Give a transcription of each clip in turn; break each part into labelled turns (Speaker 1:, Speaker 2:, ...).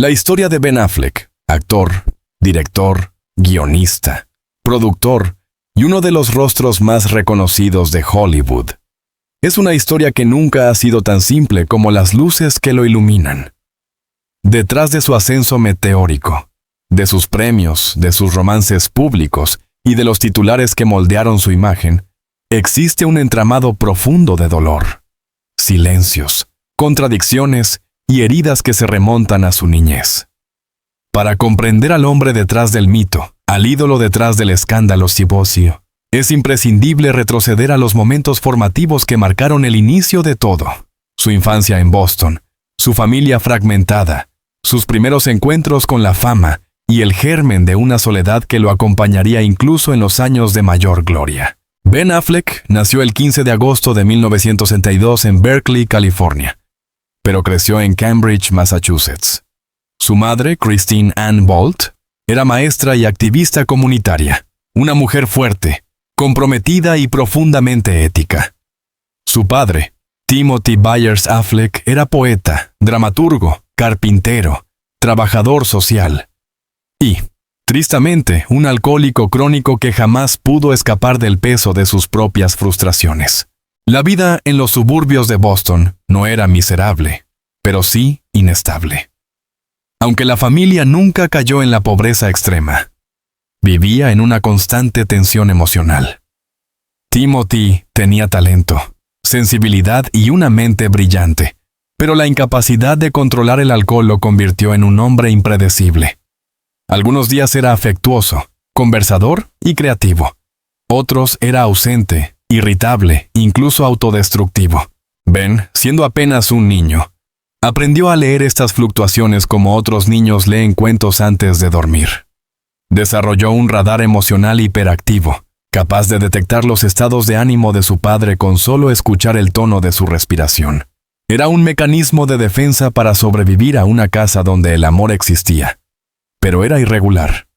Speaker 1: La historia de Ben Affleck, actor, director, guionista, productor y uno de los rostros más reconocidos de Hollywood. Es una historia que nunca ha sido tan simple como las luces que lo iluminan. Detrás de su ascenso meteórico, de sus premios, de sus romances públicos y de los titulares que moldearon su imagen, existe un entramado profundo de dolor, silencios, contradicciones y heridas que se remontan a su niñez. Para comprender al hombre detrás del mito, al ídolo detrás del escándalo cibocio, es imprescindible retroceder a los momentos formativos que marcaron el inicio de todo. Su infancia en Boston, su familia fragmentada, sus primeros encuentros con la fama y el germen de una soledad que lo acompañaría incluso en los años de mayor gloria. Ben Affleck nació el 15 de agosto de 1962 en Berkeley, California, pero creció en Cambridge, Massachusetts. Su madre, Christine Ann Bolt, era maestra y activista comunitaria, una mujer fuerte, comprometida y profundamente ética. Su padre, Timothy Byers Affleck, era poeta, dramaturgo, carpintero, trabajador social y, tristemente, un alcohólico crónico que jamás pudo escapar del peso de sus propias frustraciones. La vida en los suburbios de Boston no era miserable, pero sí inestable. Aunque la familia nunca cayó en la pobreza extrema, vivía en una constante tensión emocional. Timothy tenía talento, sensibilidad y una mente brillante, pero la incapacidad de controlar el alcohol lo convirtió en un hombre impredecible. Algunos días era afectuoso, conversador y creativo. Otros era ausente, irritable, incluso autodestructivo. Ben, siendo apenas un niño, aprendió a leer estas fluctuaciones como otros niños leen cuentos antes de dormir. Desarrolló un radar emocional hiperactivo, capaz de detectar los estados de ánimo de su padre con solo escuchar el tono de su respiración. Era un mecanismo de defensa para sobrevivir a una casa donde el amor existía, pero era irregular,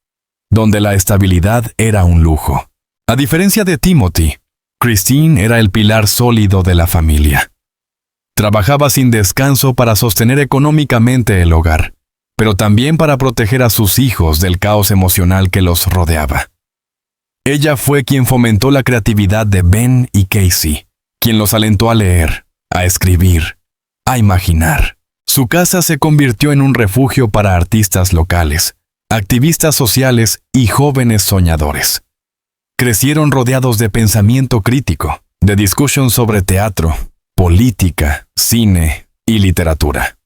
Speaker 1: donde la estabilidad era un lujo. A diferencia de Timothy, Christine era el pilar sólido de la familia. Trabajaba sin descanso para sostener económicamente el hogar, pero también para proteger a sus hijos del caos emocional que los rodeaba. Ella fue quien fomentó la creatividad de Ben y Casey, quien los alentó a leer, a escribir, a imaginar. Su casa se convirtió en un refugio para artistas locales, activistas sociales y jóvenes soñadores. Crecieron rodeados de pensamiento crítico, de discusión sobre teatro, política, cine y literatura.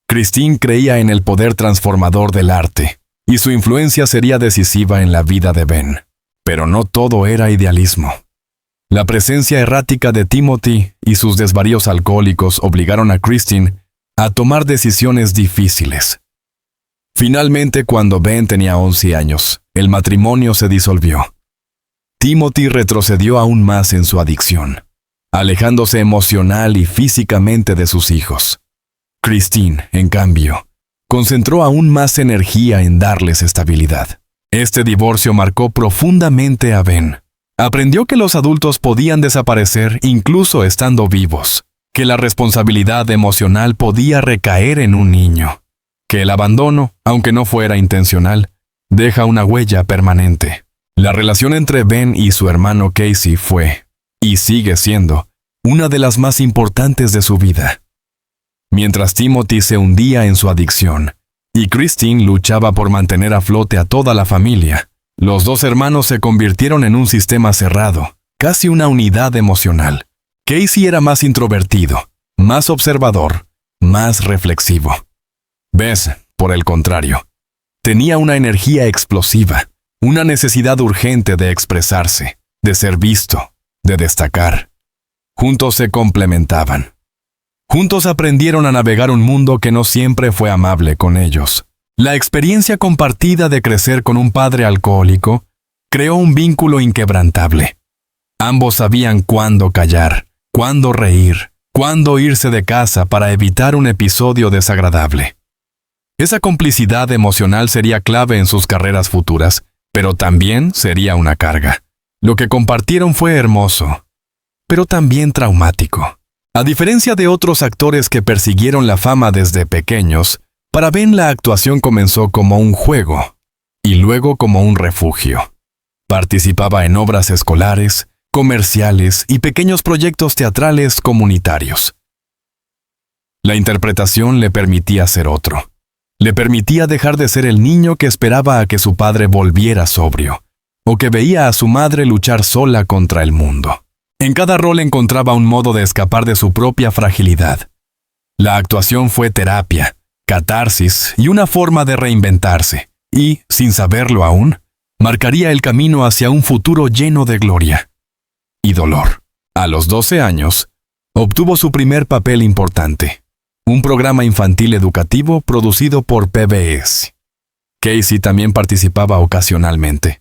Speaker 1: Christine creía en el poder transformador del arte, y su influencia sería decisiva en la vida de Ben. Pero no todo era idealismo. La presencia errática de Timothy y sus desvaríos alcohólicos obligaron a Christine a tomar decisiones difíciles. Finalmente, cuando Ben tenía 11 años, el matrimonio se disolvió. Timothy retrocedió aún más en su adicción, alejándose emocional y físicamente de sus hijos. Christine, en cambio, concentró aún más energía en darles estabilidad. Este divorcio marcó profundamente a Ben. Aprendió que los adultos podían desaparecer incluso estando vivos, que la responsabilidad emocional podía recaer en un niño, que el abandono, aunque no fuera intencional, deja una huella permanente. La relación entre Ben y su hermano Casey fue, y sigue siendo, una de las más importantes de su vida. Mientras Timothy se hundía en su adicción, y Christine luchaba por mantener a flote a toda la familia, los dos hermanos se convirtieron en un sistema cerrado, casi una unidad emocional. Casey era más introvertido, más observador, más reflexivo. Bess, por el contrario, tenía una energía explosiva, una necesidad urgente de expresarse, de ser visto, de destacar. Juntos se complementaban. Juntos aprendieron a navegar un mundo que no siempre fue amable con ellos. La experiencia compartida de crecer con un padre alcohólico creó un vínculo inquebrantable. Ambos sabían cuándo callar, cuándo reír, cuándo irse de casa para evitar un episodio desagradable. Esa complicidad emocional sería clave en sus carreras futuras, pero también sería una carga. Lo que compartieron fue hermoso, pero también traumático. A diferencia de otros actores que persiguieron la fama desde pequeños, Para Ben, la actuación comenzó como un juego y luego como un refugio. Participaba en obras escolares, comerciales y pequeños proyectos teatrales comunitarios. La interpretación le permitía ser otro. Le permitía dejar de ser el niño que esperaba a que su padre volviera sobrio, o que veía a su madre luchar sola contra el mundo. En cada rol encontraba un modo de escapar de su propia fragilidad. La actuación fue terapia, catarsis y una forma de reinventarse, y, sin saberlo aún, marcaría el camino hacia un futuro lleno de gloria y dolor. A los 12 años, obtuvo su primer papel importante, un programa infantil educativo producido por PBS. Casey también participaba ocasionalmente.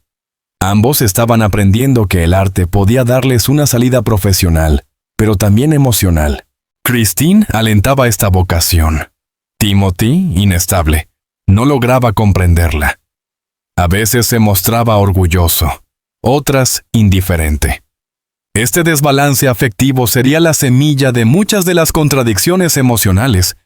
Speaker 1: Ambos estaban aprendiendo que el arte podía darles una salida profesional, pero también emocional. Christine alentaba esta vocación. Timothy, inestable, no lograba comprenderla. A veces se mostraba orgulloso, otras indiferente. Este desbalance afectivo sería la semilla de muchas de las contradicciones emocionales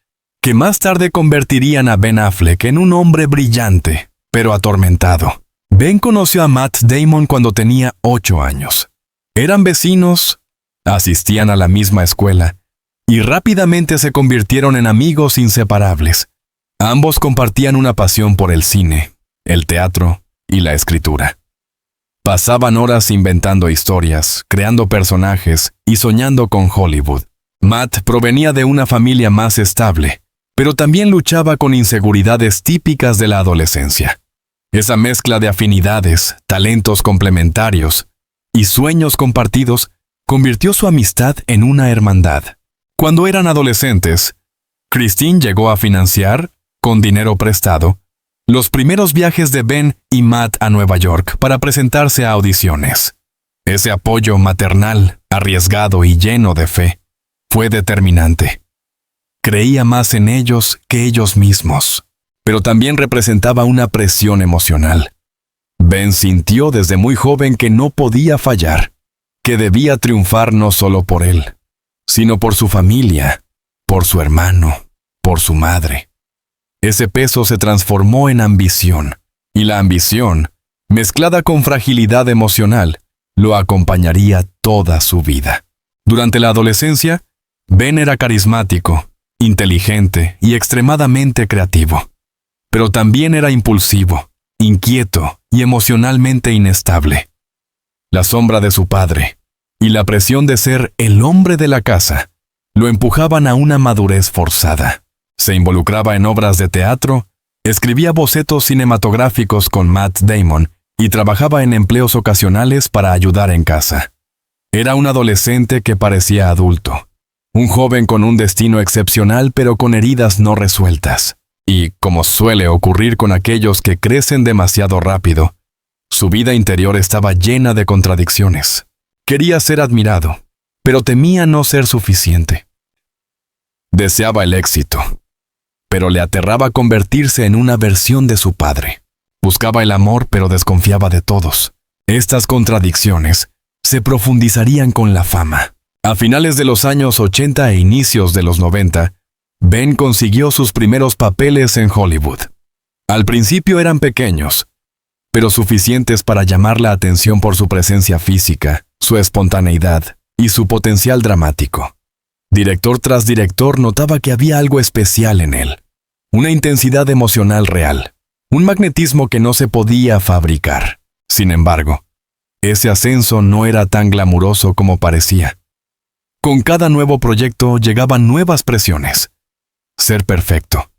Speaker 1: que más tarde convertirían a Ben Affleck en un hombre brillante, pero atormentado. Ben conoció a Matt Damon cuando tenía 8 años. Eran vecinos, asistían a la misma escuela y rápidamente se convirtieron en amigos inseparables. Ambos compartían una pasión por el cine, el teatro y la escritura. Pasaban horas inventando historias, creando personajes y soñando con Hollywood. Matt provenía de una familia más estable, pero también luchaba con inseguridades típicas de la adolescencia. Esa mezcla de afinidades, talentos complementarios y sueños compartidos convirtió su amistad en una hermandad. Cuando eran adolescentes, Christine llegó a financiar, con dinero prestado, los primeros viajes de Ben y Matt a Nueva York para presentarse a audiciones. Ese apoyo maternal, arriesgado y lleno de fe, fue determinante. Creía más en ellos que ellos mismos, pero también representaba una presión emocional. Ben sintió desde muy joven que no podía fallar, que debía triunfar no solo por él, sino por su familia, por su hermano, por su madre. Ese peso se transformó en ambición, y la ambición, mezclada con fragilidad emocional, lo acompañaría toda su vida. Durante la adolescencia, Ben era carismático, inteligente y extremadamente creativo, pero también era impulsivo, inquieto y emocionalmente inestable. La sombra de su padre y la presión de ser el hombre de la casa lo empujaban a una madurez forzada. Se involucraba en obras de teatro, escribía bocetos cinematográficos con Matt Damon y trabajaba en empleos ocasionales para ayudar en casa. Era un adolescente que parecía adulto, un joven con un destino excepcional pero con heridas no resueltas. Y, como suele ocurrir con aquellos que crecen demasiado rápido, su vida interior estaba llena de contradicciones. Quería ser admirado, pero temía no ser suficiente. Deseaba el éxito, pero le aterraba convertirse en una versión de su padre. Buscaba el amor, pero desconfiaba de todos. Estas contradicciones se profundizarían con la fama. A finales de los años 80 e inicios de los 90, Ben consiguió sus primeros papeles en Hollywood. Al principio eran pequeños, pero suficientes para llamar la atención por su presencia física, su espontaneidad y su potencial dramático. Director tras director notaba que había algo especial en él, una intensidad emocional real, un magnetismo que no se podía fabricar. Sin embargo, ese ascenso no era tan glamuroso como parecía. Con cada nuevo proyecto llegaban nuevas presiones. Ser perfecto,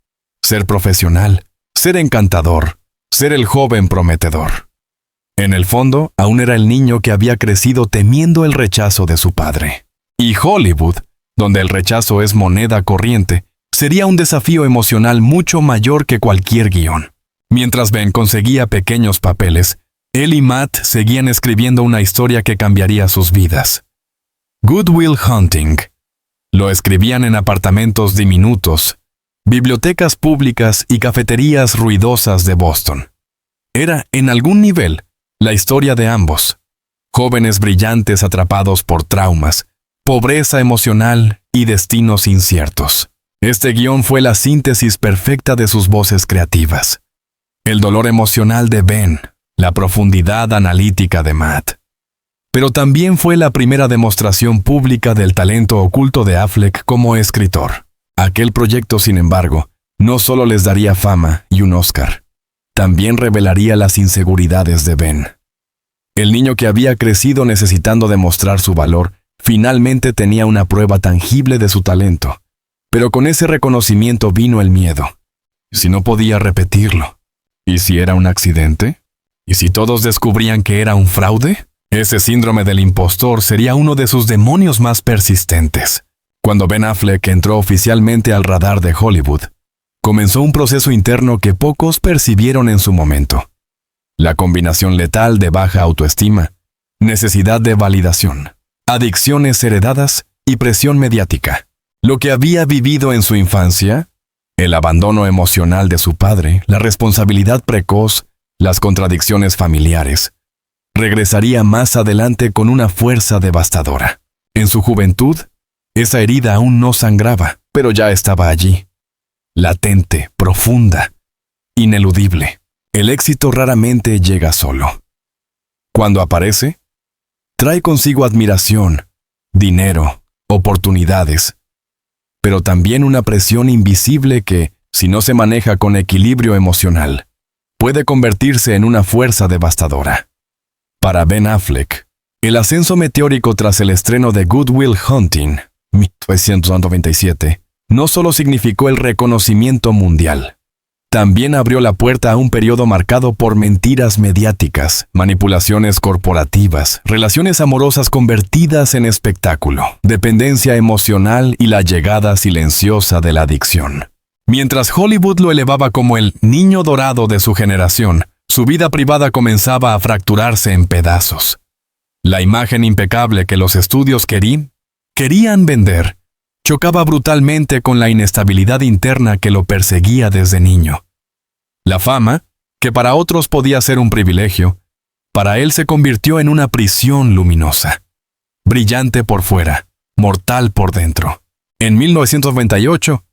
Speaker 1: ser profesional, ser encantador, ser el joven prometedor. En el fondo, aún era el niño que había crecido temiendo el rechazo de su padre. Y Hollywood, donde el rechazo es moneda corriente, sería un desafío emocional mucho mayor que cualquier guión. Mientras Ben conseguía pequeños papeles, él y Matt seguían escribiendo una historia que cambiaría sus vidas. Good Will Hunting. Lo escribían en apartamentos diminutos, bibliotecas públicas y cafeterías ruidosas de Boston. Era, en algún nivel, la historia de ambos. Jóvenes brillantes atrapados por traumas, pobreza emocional y destinos inciertos. Este guión fue la síntesis perfecta de sus voces creativas. El dolor emocional de Ben, la profundidad analítica de Matt. Pero también fue la primera demostración pública del talento oculto de Affleck como escritor. Aquel proyecto, sin embargo, no solo les daría fama y un Oscar, también revelaría las inseguridades de Ben. El niño que había crecido necesitando demostrar su valor, finalmente tenía una prueba tangible de su talento. Pero con ese reconocimiento vino el miedo. ¿Y si no podía repetirlo? ¿Y si era un accidente? ¿Y si todos descubrían que era un fraude? Ese síndrome del impostor sería uno de sus demonios más persistentes. Cuando Ben Affleck entró oficialmente al radar de Hollywood, comenzó un proceso interno que pocos percibieron en su momento. La combinación letal de baja autoestima, necesidad de validación, adicciones heredadas y presión mediática. Lo que había vivido en su infancia, el abandono emocional de su padre, la responsabilidad precoz, las contradicciones familiares, regresaría más adelante con una fuerza devastadora. En su juventud, esa herida aún no sangraba, pero ya estaba allí. Latente, profunda, ineludible. El éxito raramente llega solo. Cuando aparece, trae consigo admiración, dinero, oportunidades, pero también una presión invisible que, si no se maneja con equilibrio emocional, puede convertirse en una fuerza devastadora. Para Ben Affleck, el ascenso meteórico tras el estreno de Good Will Hunting, 1997, no solo significó el reconocimiento mundial, también abrió la puerta a un periodo marcado por mentiras mediáticas, manipulaciones corporativas, relaciones amorosas convertidas en espectáculo, dependencia emocional y la llegada silenciosa de la adicción. Mientras Hollywood lo elevaba como el niño dorado de su generación, su vida privada comenzaba a fracturarse en pedazos. La imagen impecable que los estudios querían vender chocaba brutalmente con la inestabilidad interna que lo perseguía desde niño. La fama, que para otros podía ser un privilegio, para él se convirtió en una prisión luminosa. Brillante por fuera, mortal por dentro. En 1998,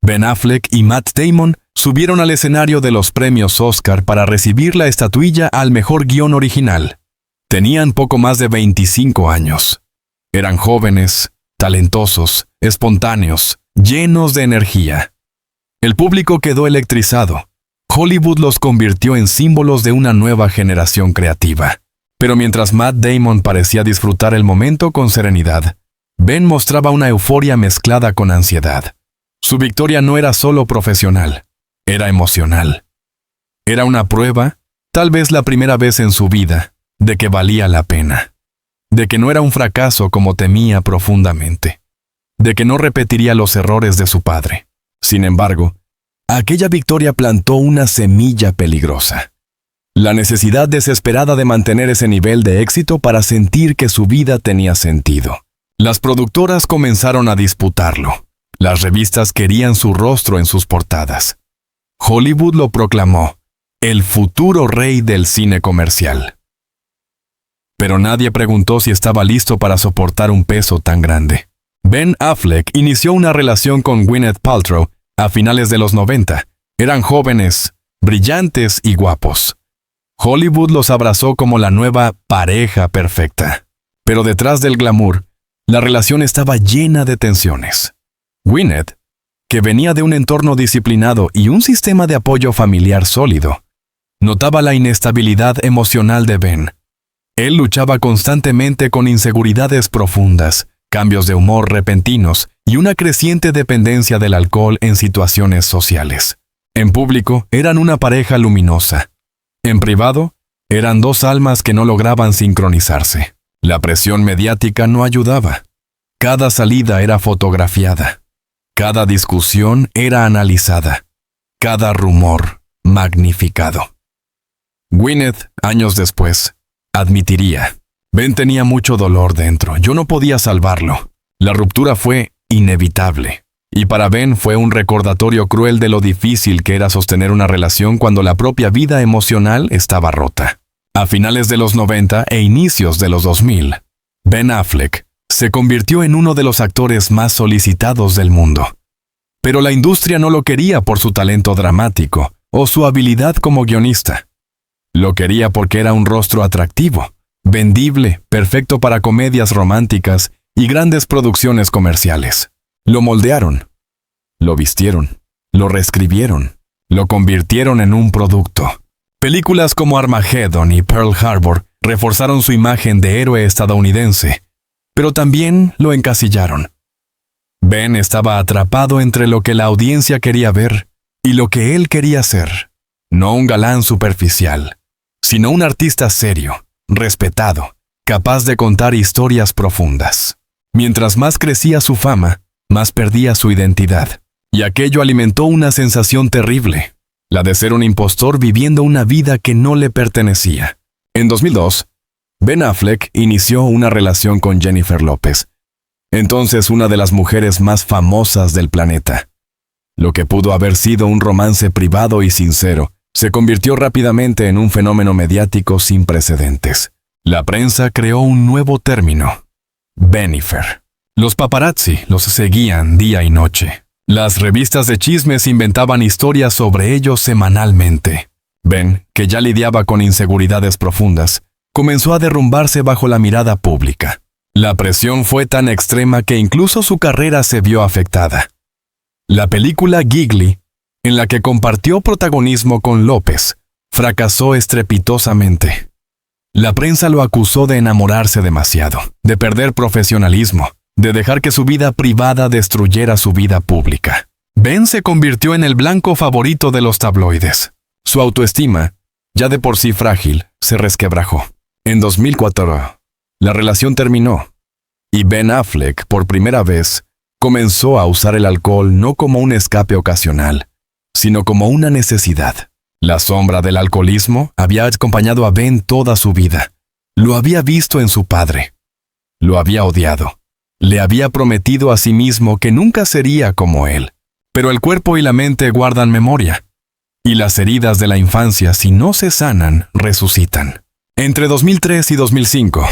Speaker 1: Ben Affleck y Matt Damon subieron al escenario de los premios Oscar para recibir la estatuilla al mejor guión original. Tenían poco más de 25 años. Eran jóvenes, talentosos, espontáneos, llenos de energía. El público quedó electrizado. Hollywood los convirtió en símbolos de una nueva generación creativa. Pero mientras Matt Damon parecía disfrutar el momento con serenidad, Ben mostraba una euforia mezclada con ansiedad. Su victoria no era solo profesional, era emocional. Era una prueba, tal vez la primera vez en su vida, de que valía la pena. De que no era un fracaso como temía profundamente. De que no repetiría los errores de su padre. Sin embargo, aquella victoria plantó una semilla peligrosa. La necesidad desesperada de mantener ese nivel de éxito para sentir que su vida tenía sentido. Las productoras comenzaron a disputarlo. Las revistas querían su rostro en sus portadas. Hollywood lo proclamó, el futuro rey del cine comercial. Pero nadie preguntó si estaba listo para soportar un peso tan grande. Ben Affleck inició una relación con Gwyneth Paltrow a finales de los 90. Eran jóvenes, brillantes y guapos. Hollywood los abrazó como la nueva pareja perfecta. Pero detrás del glamour, la relación estaba llena de tensiones. Gwyneth, que venía de un entorno disciplinado y un sistema de apoyo familiar sólido, notaba la inestabilidad emocional de Ben. Él luchaba constantemente con inseguridades profundas, cambios de humor repentinos y una creciente dependencia del alcohol en situaciones sociales. En público, eran una pareja luminosa. En privado, eran dos almas que no lograban sincronizarse. La presión mediática no ayudaba. Cada salida era fotografiada. Cada discusión era analizada. Cada rumor magnificado. Gwyneth, años después, admitiría: Ben tenía mucho dolor dentro, yo no podía salvarlo. La ruptura fue inevitable. Y para Ben fue un recordatorio cruel de lo difícil que era sostener una relación cuando la propia vida emocional estaba rota. A finales de los 90 e inicios de los 2000, Ben Affleck se convirtió en uno de los actores más solicitados del mundo. Pero la industria no lo quería por su talento dramático o su habilidad como guionista. Lo quería porque era un rostro atractivo, vendible, perfecto para comedias románticas y grandes producciones comerciales. Lo moldearon, lo vistieron, lo reescribieron, lo convirtieron en un producto. Películas como Armageddon y Pearl Harbor reforzaron su imagen de héroe estadounidense, pero también lo encasillaron. Ben estaba atrapado entre lo que la audiencia quería ver y lo que él quería ser. No un galán superficial, sino un artista serio, respetado, capaz de contar historias profundas. Mientras más crecía su fama, más perdía su identidad. Y aquello alimentó una sensación terrible, la de ser un impostor viviendo una vida que no le pertenecía. En 2002, Ben Affleck inició una relación con Jennifer López, entonces una de las mujeres más famosas del planeta. Lo que pudo haber sido un romance privado y sincero, se convirtió rápidamente en un fenómeno mediático sin precedentes. La prensa creó un nuevo término: Benifer. Los paparazzi los seguían día y noche. Las revistas de chismes inventaban historias sobre ellos semanalmente. Ben, que ya lidiaba con inseguridades profundas, comenzó a derrumbarse bajo la mirada pública. La presión fue tan extrema que incluso su carrera se vio afectada. La película Gigli, en la que compartió protagonismo con López, fracasó estrepitosamente. La prensa lo acusó de enamorarse demasiado, de perder profesionalismo, de dejar que su vida privada destruyera su vida pública. Ben se convirtió en el blanco favorito de los tabloides. Su autoestima, ya de por sí frágil, se resquebrajó. En 2004, la relación terminó, y Ben Affleck, por primera vez, comenzó a usar el alcohol no como un escape ocasional, sino como una necesidad. La sombra del alcoholismo había acompañado a Ben toda su vida. Lo había visto en su padre. Lo había odiado. Le había prometido a sí mismo que nunca sería como él. Pero el cuerpo y la mente guardan memoria. Y las heridas de la infancia, si no se sanan, resucitan. Entre 2003 y 2005,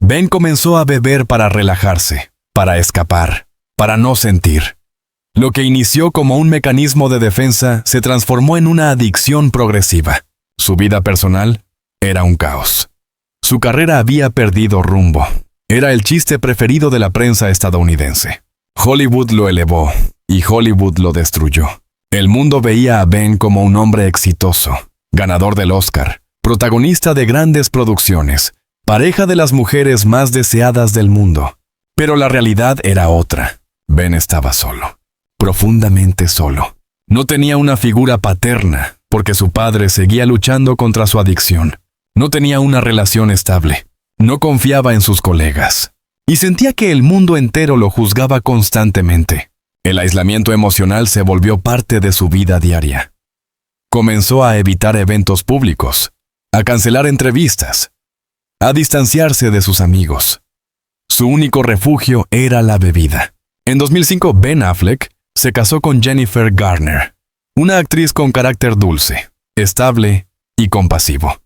Speaker 1: Ben comenzó a beber para relajarse, para escapar, para no sentir. Lo que inició como un mecanismo de defensa se transformó en una adicción progresiva. Su vida personal era un caos. Su carrera había perdido rumbo. Era el chiste preferido de la prensa estadounidense. Hollywood lo elevó y Hollywood lo destruyó. El mundo veía a Ben como un hombre exitoso, ganador del Oscar, protagonista de grandes producciones, pareja de las mujeres más deseadas del mundo. Pero la realidad era otra. Ben estaba solo, profundamente solo. No tenía una figura paterna, porque su padre seguía luchando contra su adicción. No tenía una relación estable. No confiaba en sus colegas. Y sentía que el mundo entero lo juzgaba constantemente. El aislamiento emocional se volvió parte de su vida diaria. Comenzó a evitar eventos públicos, a cancelar entrevistas, a distanciarse de sus amigos. Su único refugio era la bebida. En 2005, Ben Affleck se casó con Jennifer Garner, una actriz con carácter dulce, estable y compasivo.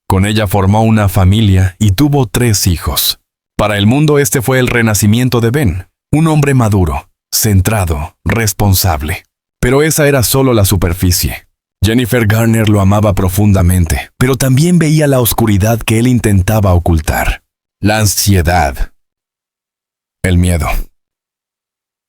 Speaker 1: Con ella formó una familia y tuvo 3 hijos. Para el mundo este fue el renacimiento de Ben, un hombre maduro, centrado, responsable. Pero esa era solo la superficie. Jennifer Garner lo amaba profundamente, pero también veía la oscuridad que él intentaba ocultar. La ansiedad, el miedo,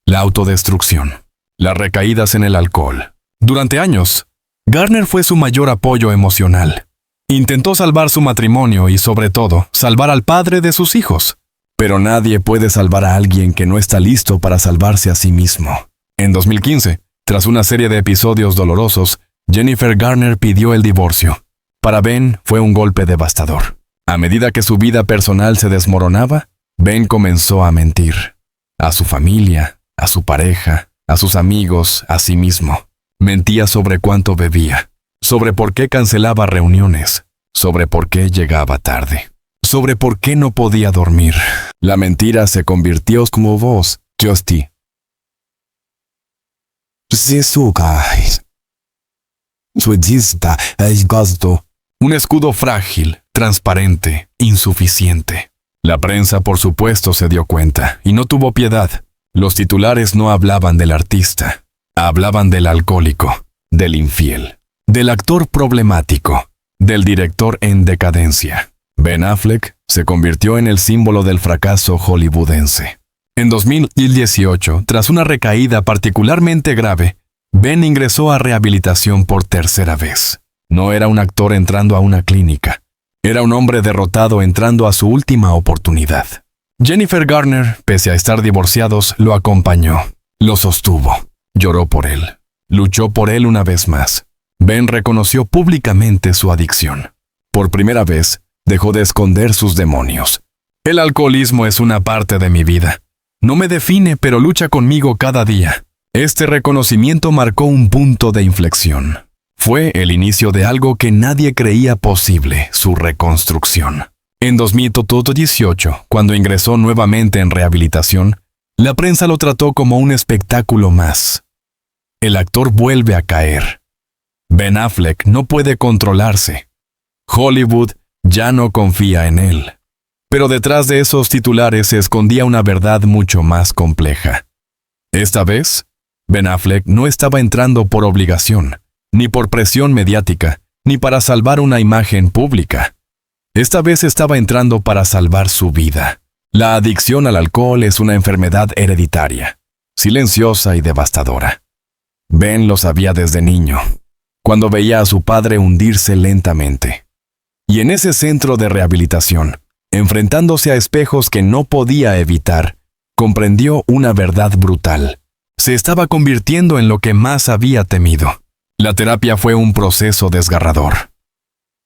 Speaker 1: la autodestrucción, las recaídas en el alcohol. Durante años, Garner fue su mayor apoyo emocional. Intentó salvar su matrimonio y, sobre todo, salvar al padre de sus hijos. Pero nadie puede salvar a alguien que no está listo para salvarse a sí mismo. En 2015, tras una serie de episodios dolorosos, Jennifer Garner pidió el divorcio. Para Ben fue un golpe devastador. A medida que su vida personal se desmoronaba, Ben comenzó a mentir. A su familia, a su pareja, a sus amigos, a sí mismo. Mentía sobre cuánto bebía, sobre por qué cancelaba reuniones, sobre por qué llegaba tarde, sobre por qué no podía dormir. La mentira se convirtió como voz, Justy. Un escudo frágil, transparente, insuficiente. La prensa, por supuesto, se dio cuenta y no tuvo piedad. Los titulares no hablaban del artista, hablaban del alcohólico, del infiel, del actor problemático, del director en decadencia. Ben Affleck se convirtió en el símbolo del fracaso hollywoodense. En 2018, tras una recaída particularmente grave, Ben ingresó a rehabilitación por tercera vez. No era un actor entrando a una clínica. Era un hombre derrotado entrando a su última oportunidad. Jennifer Garner, pese a estar divorciados, lo acompañó, lo sostuvo, lloró por él, luchó por él una vez más. Ben reconoció públicamente su adicción. Por primera vez, dejó de esconder sus demonios. El alcoholismo es una parte de mi vida. No me define, pero lucha conmigo cada día. Este reconocimiento marcó un punto de inflexión. Fue el inicio de algo que nadie creía posible, su reconstrucción. En 2018, cuando ingresó nuevamente en rehabilitación, la prensa lo trató como un espectáculo más. El actor vuelve a caer. Ben Affleck no puede controlarse. Hollywood ya no confía en él. Pero detrás de esos titulares se escondía una verdad mucho más compleja. Esta vez, Ben Affleck no estaba entrando por obligación, ni por presión mediática, ni para salvar una imagen pública. Esta vez estaba entrando para salvar su vida. La adicción al alcohol es una enfermedad hereditaria, silenciosa y devastadora. Ben lo sabía desde niño, cuando veía a su padre hundirse lentamente. Y en ese centro de rehabilitación, enfrentándose a espejos que no podía evitar, comprendió una verdad brutal. Se estaba convirtiendo en lo que más había temido. La terapia fue un proceso desgarrador.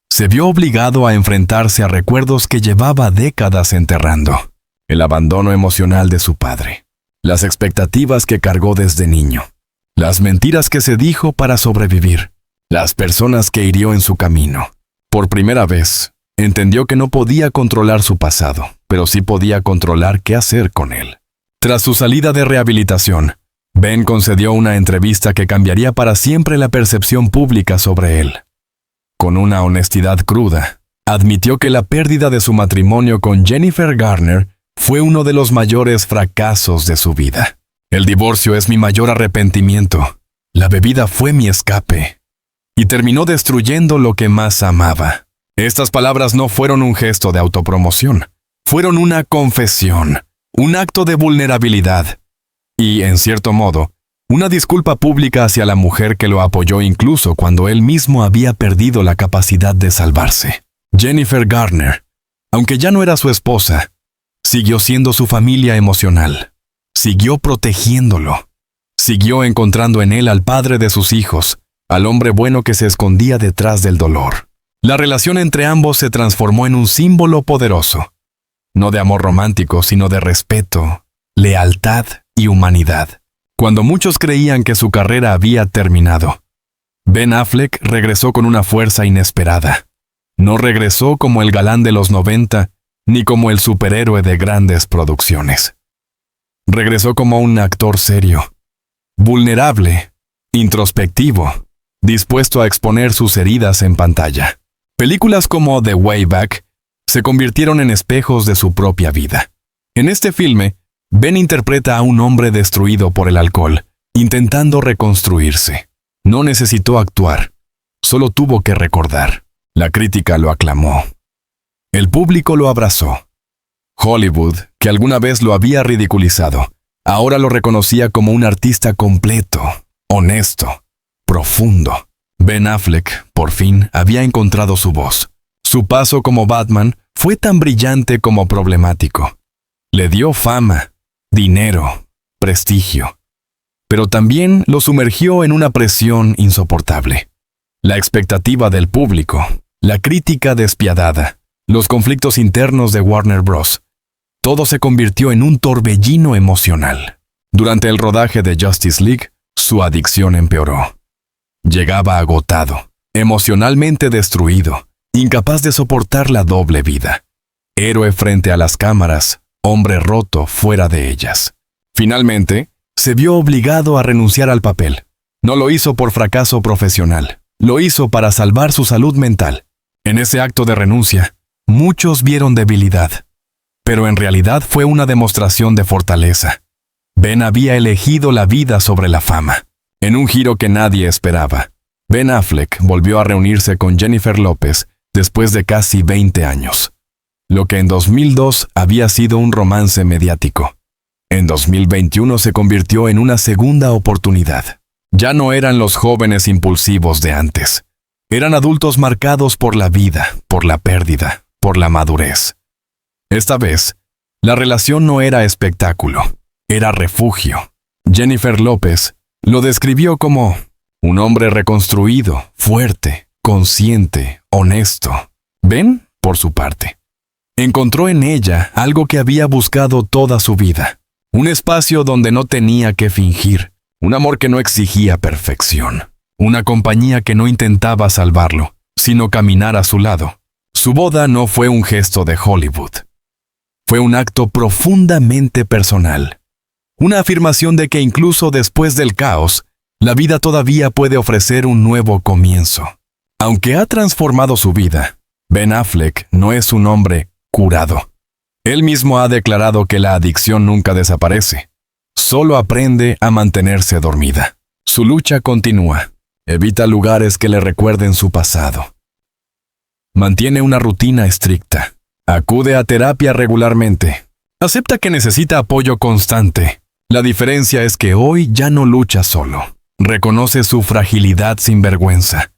Speaker 1: Se vio obligado a enfrentarse a recuerdos que llevaba décadas enterrando. El abandono emocional de su padre, las expectativas que cargó desde niño, las mentiras que se dijo para sobrevivir, las personas que hirió en su camino. Por primera vez, entendió que no podía controlar su pasado, pero sí podía controlar qué hacer con él. Tras su salida de rehabilitación, Ben concedió una entrevista que cambiaría para siempre la percepción pública sobre él. Con una honestidad cruda, admitió que la pérdida de su matrimonio con Jennifer Garner fue uno de los mayores fracasos de su vida. El divorcio es mi mayor arrepentimiento. La bebida fue mi escape. Y terminó destruyendo lo que más amaba. Estas palabras no fueron un gesto de autopromoción. Fueron una confesión, un acto de vulnerabilidad. Y, en cierto modo, una disculpa pública hacia la mujer que lo apoyó incluso cuando él mismo había perdido la capacidad de salvarse. Jennifer Garner, aunque ya no era su esposa, siguió siendo su familia emocional. Siguió protegiéndolo. Siguió encontrando en él al padre de sus hijos, al hombre bueno que se escondía detrás del dolor. La relación entre ambos se transformó en un símbolo poderoso. No de amor romántico, sino de respeto, lealtad y humanidad. Cuando muchos creían que su carrera había terminado, Ben Affleck regresó con una fuerza inesperada. No regresó como el galán de los 90, ni como el superhéroe de grandes producciones. Regresó como un actor serio, vulnerable, introspectivo, dispuesto a exponer sus heridas en pantalla. Películas como The Way Back se convirtieron en espejos de su propia vida. En este filme, Ben interpreta a un hombre destruido por el alcohol, intentando reconstruirse. No necesitó actuar, solo tuvo que recordar. La crítica lo aclamó. El público lo abrazó. Hollywood, que alguna vez lo había ridiculizado, ahora lo reconocía como un artista completo, honesto, profundo. Ben Affleck, por fin, había encontrado su voz. Su paso como Batman fue tan brillante como problemático. Le dio fama, dinero, prestigio, pero también lo sumergió en una presión insoportable. La expectativa del público, la crítica despiadada, los conflictos internos de Warner Bros. Todo se convirtió en un torbellino emocional. Durante el rodaje de Justice League, su adicción empeoró. Llegaba agotado, emocionalmente destruido, incapaz de soportar la doble vida. Héroe frente a las cámaras, hombre roto fuera de ellas. Finalmente, se vio obligado a renunciar al papel. No lo hizo por fracaso profesional, lo hizo para salvar su salud mental. En ese acto de renuncia, muchos vieron debilidad, pero en realidad fue una demostración de fortaleza. Ben había elegido la vida sobre la fama. En un giro que nadie esperaba, Ben Affleck volvió a reunirse con Jennifer López después de casi 20 años. Lo que en 2002 había sido un romance mediático, en 2021 se convirtió en una segunda oportunidad. Ya no eran los jóvenes impulsivos de antes. Eran adultos marcados por la vida, por la pérdida, por la madurez. Esta vez, la relación no era espectáculo, era refugio. Jennifer López lo describió como un hombre reconstruido, fuerte, consciente, honesto. Ben, por su parte, encontró en ella algo que había buscado toda su vida. Un espacio donde no tenía que fingir, un amor que no exigía perfección, una compañía que no intentaba salvarlo, sino caminar a su lado. Su boda no fue un gesto de Hollywood. Fue un acto profundamente personal. Una afirmación de que incluso después del caos, la vida todavía puede ofrecer un nuevo comienzo. Aunque ha transformado su vida, Ben Affleck no es un hombre curado. Él mismo ha declarado que la adicción nunca desaparece. Solo aprende a mantenerse dormida. Su lucha continúa. Evita lugares que le recuerden su pasado. Mantiene una rutina estricta. Acude a terapia regularmente. Acepta que necesita apoyo constante. La diferencia es que hoy ya no lucha solo. Reconoce su fragilidad sin vergüenza.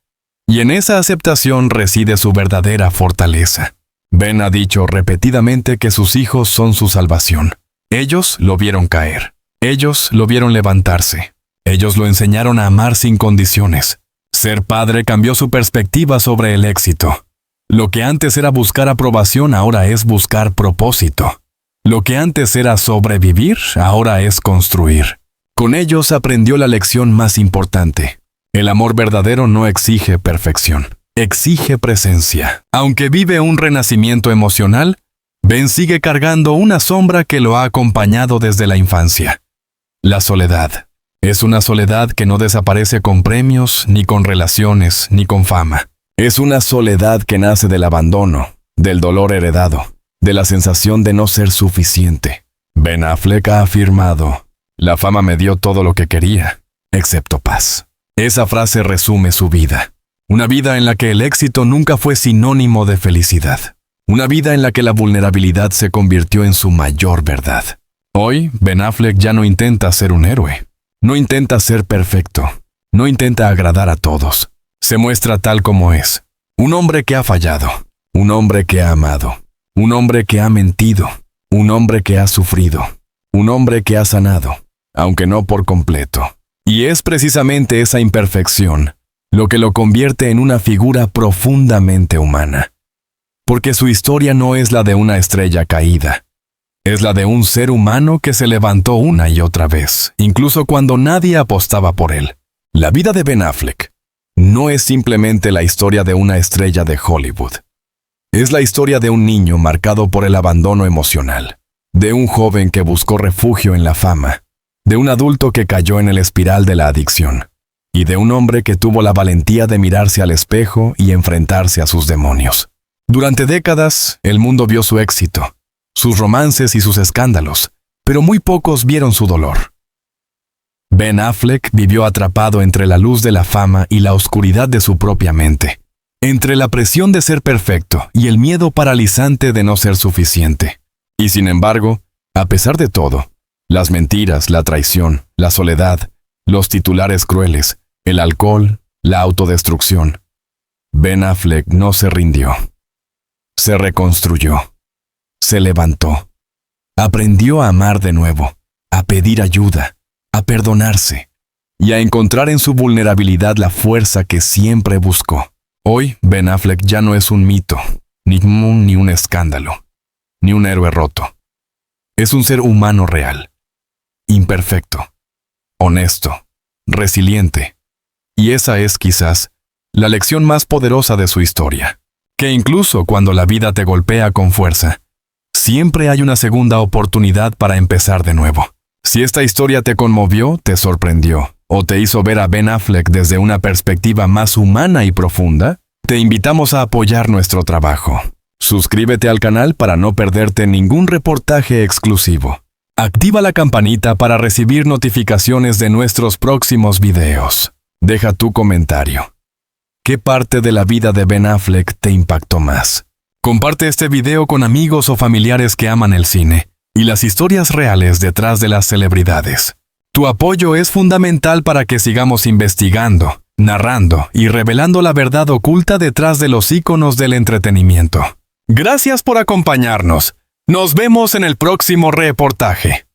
Speaker 1: Y en esa aceptación reside su verdadera fortaleza. Ben ha dicho repetidamente que sus hijos son su salvación. Ellos lo vieron caer. Ellos lo vieron levantarse. Ellos lo enseñaron a amar sin condiciones. Ser padre cambió su perspectiva sobre el éxito. Lo que antes era buscar aprobación ahora es buscar propósito. Lo que antes era sobrevivir ahora es construir. Con ellos aprendió la lección más importante. El amor verdadero no exige perfección. Exige presencia. Aunque vive un renacimiento emocional, Ben sigue cargando una sombra que lo ha acompañado desde la infancia. La soledad. Es una soledad que no desaparece con premios, ni con relaciones, ni con fama. Es una soledad que nace del abandono, del dolor heredado, de la sensación de no ser suficiente. Ben Affleck ha afirmado, la fama me dio todo lo que quería, excepto paz. Esa frase resume su vida. Una vida en la que el éxito nunca fue sinónimo de felicidad. Una vida en la que la vulnerabilidad se convirtió en su mayor verdad. Hoy, Ben Affleck ya no intenta ser un héroe. No intenta ser perfecto. No intenta agradar a todos. Se muestra tal como es. Un hombre que ha fallado. Un hombre que ha amado. Un hombre que ha mentido. Un hombre que ha sufrido. Un hombre que ha sanado, aunque no por completo. Y es precisamente esa imperfección lo que lo convierte en una figura profundamente humana. Porque su historia no es la de una estrella caída. Es la de un ser humano que se levantó una y otra vez, incluso cuando nadie apostaba por él. La vida de Ben Affleck no es simplemente la historia de una estrella de Hollywood. Es la historia de un niño marcado por el abandono emocional, de un joven que buscó refugio en la fama, de un adulto que cayó en el espiral de la adicción, y de un hombre que tuvo la valentía de mirarse al espejo y enfrentarse a sus demonios. Durante décadas, el mundo vio su éxito, sus romances y sus escándalos, pero muy pocos vieron su dolor. Ben Affleck vivió atrapado entre la luz de la fama y la oscuridad de su propia mente, entre la presión de ser perfecto y el miedo paralizante de no ser suficiente. Y sin embargo, a pesar de todo, las mentiras, la traición, la soledad, los titulares crueles, el alcohol, la autodestrucción, Ben Affleck no se rindió. Se reconstruyó. Se levantó. Aprendió a amar de nuevo, a pedir ayuda, a perdonarse y a encontrar en su vulnerabilidad la fuerza que siempre buscó. Hoy, Ben Affleck ya no es un mito, ni un escándalo, ni un héroe roto. Es un ser humano real, imperfecto, honesto, resiliente. Y esa es, quizás, la lección más poderosa de su historia. Que incluso cuando la vida te golpea con fuerza, siempre hay una segunda oportunidad para empezar de nuevo. Si esta historia te conmovió, te sorprendió, o te hizo ver a Ben Affleck desde una perspectiva más humana y profunda, te invitamos a apoyar nuestro trabajo. Suscríbete al canal para no perderte ningún reportaje exclusivo. Activa la campanita para recibir notificaciones de nuestros próximos videos. Deja tu comentario. ¿Qué parte de la vida de Ben Affleck te impactó más? Comparte este video con amigos o familiares que aman el cine y las historias reales detrás de las celebridades. Tu apoyo es fundamental para que sigamos investigando, narrando y revelando la verdad oculta detrás de los íconos del entretenimiento. Gracias por acompañarnos. Nos vemos en el próximo reportaje.